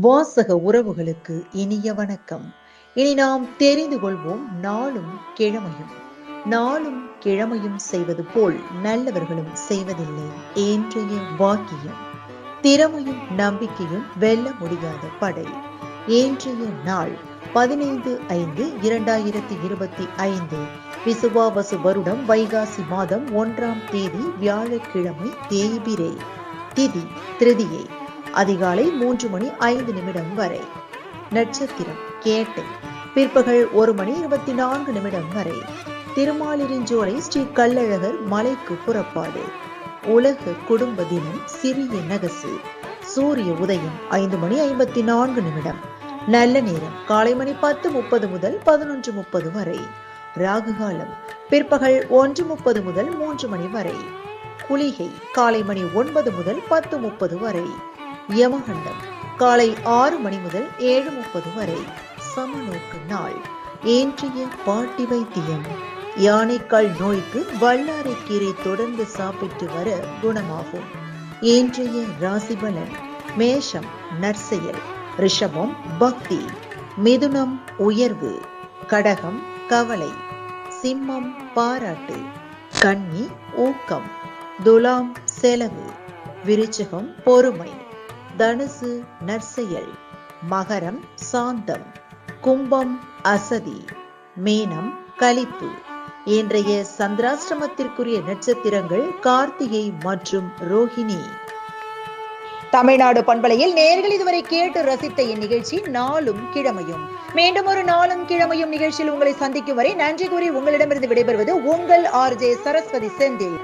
வாசக உறவுகளுக்கு இனிய வணக்கம். இனி நாம் தெரிந்து கொள்வோம் நாளும் கிழமையும் செய்வது போல் நல்லவர்களும் செய்வதில்லை இன்றைய வாக்கியம். திறமையும் நம்பிக்கையும் வெல்ல முடியாத படை. இன்றைய நாள் 15/5/2025 விசுவாவசு வருடம் வைகாசி மாதம் 1ஆம் தேதி வியாழக்கிழமை தேய்பிறை. திதி திருதியை. அதிகாலை 3:05 வரை. நட்சத்திரம் கேட்டை. பிற்பகல் 1:24 வரை. திருமாலிருஞ்சோலை ஸ்ரீ கள்ளழகர் மலைக்கு புறப்பாடு. உலக குடும்ப தினம் சிறிய நகசு. சூரிய உதயம் 5:54. நல்ல நேரம் காலை மணி 10:30 முதல் 11:30 வரை. ராகு காலம் பிற்பகல் 1:30 முதல் 3 மணி வரை. குளிகை காலை மணி 9 முதல் 10:30 வரை. யமகண்டம் காலை 6 மணி முதல் 7:30 வரை. சமநோக்கு நாள். இன்றைய பாட்டி வைத்தியம். யானைக்கால் நோய்க்கு வல்லாரைக்கீரை தொடர்ந்து சாப்பிட்டு வர குணமாகும். இன்றைய ராசி பலன். மேஷம் நற்செயல், ரிஷபம் பக்தி, மிதுனம் உயர்வு, கடகம் கவலை, சிம்மம் பாராட்டு, கன்னி ஊக்கம், துலாம் செலவு, விருச்சிகம் பொறுமை, தனுசு நற்செயல், மகரம் சாந்தம், கும்பம் அசதி, மீனம் களிப்பு. இன்றைய சந்திராஷ்டமத்திற்குரிய நட்சத்திரங்கள் கார்த்திகை மற்றும் ரோஹிணி. தமிழ்நாடு பண்பலையில் நேயர்கள் இதுவரை கேட்டு ரசித்த இந்நிகழ்ச்சி நாளும் கிழமையும். மீண்டும் ஒரு நாளும் கிழமையும் நிகழ்ச்சியில் உங்களை சந்திக்கும் வரை நன்றி கூறி உங்களிடமிருந்து விடைபெறுவது உங்கள் RJ சரஸ்வதி செந்தில்.